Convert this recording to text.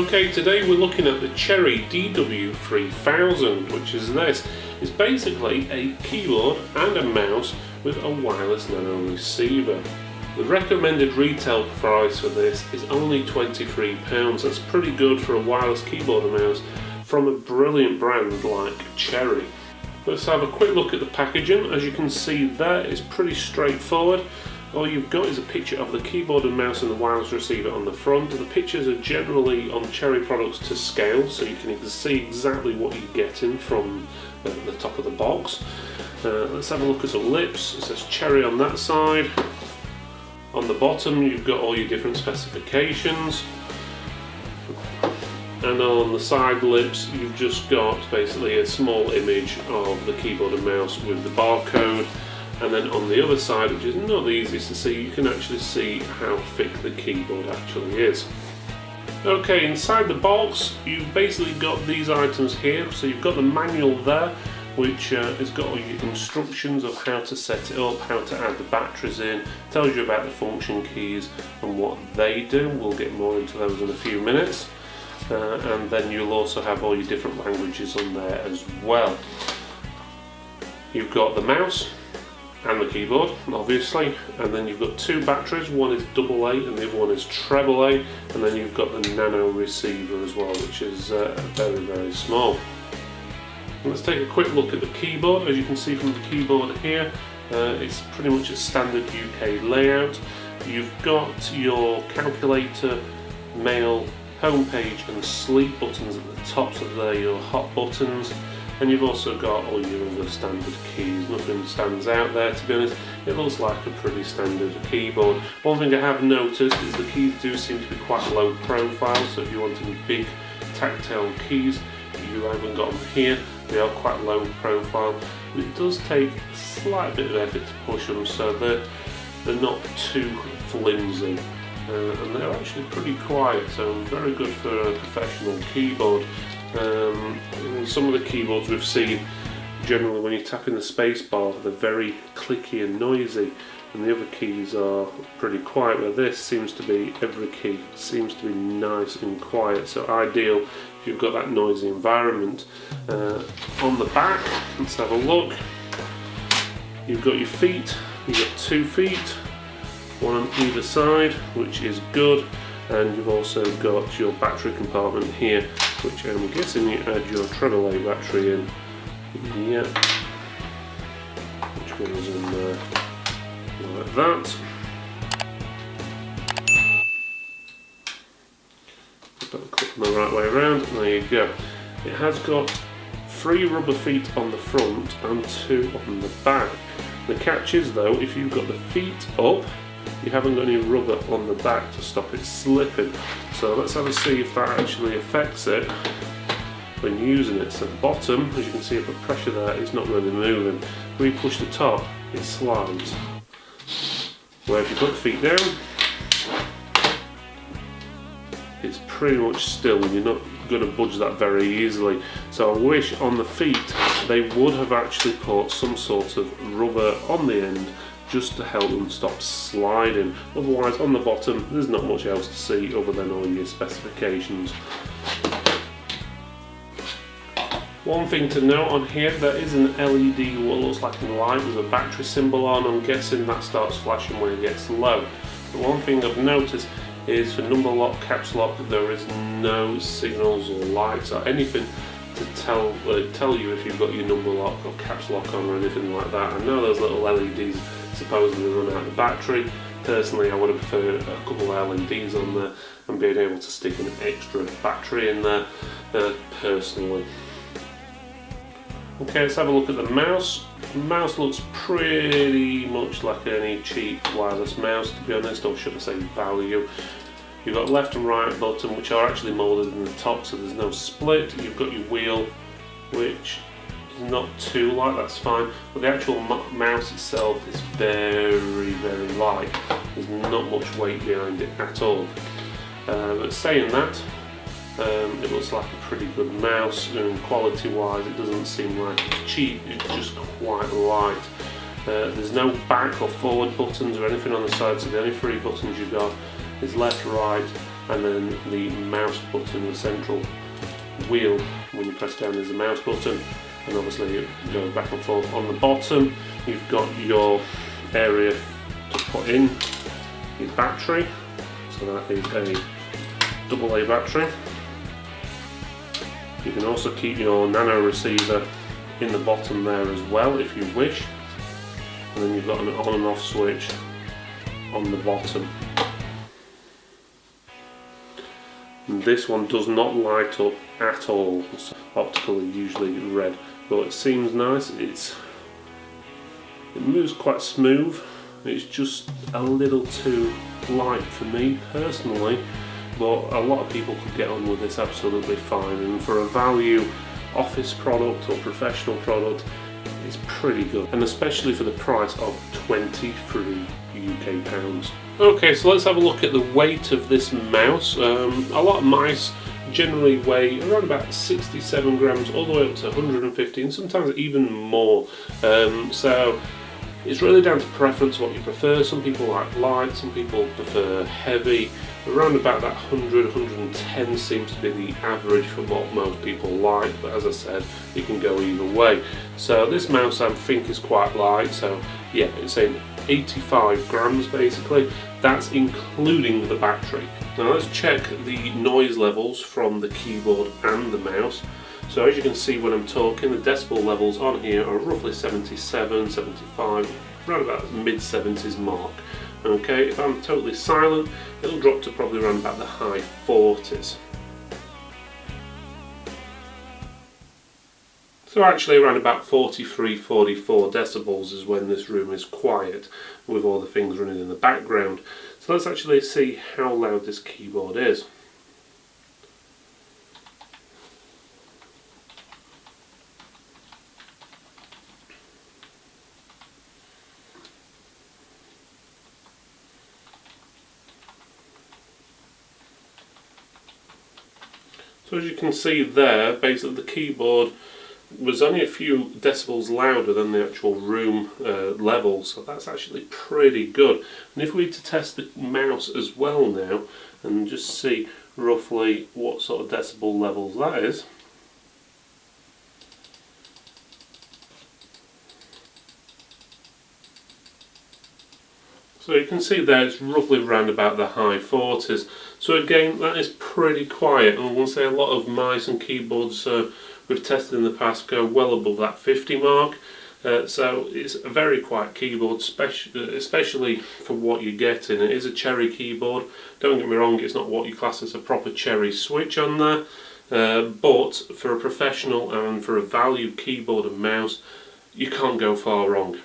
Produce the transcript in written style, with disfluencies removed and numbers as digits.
Okay, today we're looking at the Cherry DW3000, which is this. It's basically a keyboard and a mouse with a wireless nano receiver. The recommended retail price for this is only £23. That's pretty good for a wireless keyboard and mouse from a brilliant brand like Cherry. Let's have a quick look at the packaging. As you can see there, it's pretty straightforward. All you've got is a picture of the keyboard and mouse and the wireless receiver on the front. The pictures are generally on Cherry products to scale, so you can see exactly what you're getting from the top of the box. Let's have a look at the lips. It says Cherry on that side. On the bottom you've got all your different specifications. And on the side lips you've just got basically a small image of the keyboard and mouse with the barcode. And then on the other side, which is not the easiest to see, you can actually see how thick the keyboard actually is. Okay, inside the box you've basically got these items here. So you've got the manual there, which has got all your instructions of how to set it up, how to add the batteries in, tells you about the function keys and what they do. We'll get more into those in a few minutes. And then you'll also have all your different languages on there as well. You've got the mouse and the keyboard, obviously, and then you've got two batteries. One is AA and the other one is AAA, and then you've got the nano receiver as well, which is very small. Let's take a quick look at the keyboard. As you can see from the keyboard here, it's pretty much a standard UK layout. You've got your calculator, mail, homepage and sleep buttons at the top, so they're your hot buttons. And you've also got all your other standard keys. Nothing stands out there, to be honest. It looks like a pretty standard keyboard. One thing I have noticed is the keys do seem to be quite low profile, so if you want any big tactile keys, you haven't got them here. They are quite low profile. But it does take a slight bit of effort to push them, so they're not too flimsy. And they're actually pretty quiet, so very good for a professional keyboard. Some of the keyboards we've seen, generally when you tap in the space bar, they're very clicky and noisy, and the other keys are pretty quiet, where this seems to be, every key seems to be nice and quiet, so ideal if you've got that noisy environment. On the back, let's have a look. You've got your feet, you've got 2 feet, one on either side, which is good, and you've also got your battery compartment here, which I'm guessing you add your AAA battery in. Yeah, which goes in there like that. Click them the right way around, and there you go. It has got 3 rubber feet on the front and 2 on the back. The catch is though, if you've got the feet up, you haven't got any rubber on the back to stop it slipping. So let's have a see if that actually affects it when using it. So the bottom, as you can see, I put pressure there, it's not really moving. When you push the top, it slides. Where if you put the feet down, it's pretty much still, and you're not going to budge that very easily. So I wish on the feet they would have actually put some sort of rubber on the end, just to help them stop sliding. Otherwise, on the bottom, there's not much else to see other than all your specifications. One thing to note on here, there is an LED, what looks like a light with a battery symbol on. I'm guessing that starts flashing when it gets low. But one thing I've noticed is for number lock, caps lock, there is no signals or lights or anything to tell you if you've got your number lock or caps lock on or anything like that. I know those little LEDs supposedly run out of battery. Personally, I would have preferred a couple of LEDs on there and being able to stick an extra battery in there personally. Okay, let's have a look at the mouse. The mouse looks pretty much like any cheap wireless mouse, to be honest, or should I say value. You've got left and right button, which are actually moulded in the top, so there's no split. You've got your wheel, which is not too light, that's fine, but the actual mouse itself is very light. There's not much weight behind it at all. But saying that, it looks like a pretty good mouse, and quality wise it doesn't seem like it's cheap, it's just quite light. There's no back or forward buttons or anything on the side, so the only 3 buttons you've got is left, right and then the mouse button, the central wheel, when you press down, is the mouse button, and obviously it goes back and forth. On the bottom you've got your area to put in your battery, so that is a AA battery. You can also keep your nano receiver in the bottom there as well if you wish, and then you've got an on and off switch on the bottom. And this one does not light up at all. It's optically usually red, but it seems nice. It moves quite smooth. It's just a little too light for me personally, but a lot of people could get on with this absolutely fine, and for a value office product or professional product, it's pretty good, and especially for the price of 23 UK pounds. Okay, so let's have a look at the weight of this mouse. A lot of mice generally weigh around about 67 grams all the way up to 150, and sometimes even more. So it's really down to preference, what you prefer. Some people like light, some people prefer heavy. Around about that 100, 110 seems to be the average for what most people like, but as I said, it can go either way. So this mouse I think is quite light, so yeah, it's saying 85 grams basically. That's including the battery. Now let's check the noise levels from the keyboard and the mouse. So as you can see when I'm talking, the decibel levels on here are roughly 77, 75, around about mid 70s mark. Okay, if I'm totally silent, it'll drop to probably around about the high 40s. So actually around about 43, 44 decibels is when this room is quiet with all the things running in the background. So let's actually see how loud this keyboard is. So as you can see there, basically the keyboard was only a few decibels louder than the actual room level, so that's actually pretty good. And if we were to test the mouse as well now, and just see roughly what sort of decibel levels that is. So you can see there it's roughly around about the high 40s. So again, that is pretty quiet, and I will say a lot of mice and keyboards we've tested in the past go well above that 50 mark. So it's a very quiet keyboard, especially for what you're getting. It is a cherry keyboard. Don't get me wrong, it's not what you class as a proper cherry switch on there. But for a professional and for a value keyboard and mouse, you can't go far wrong.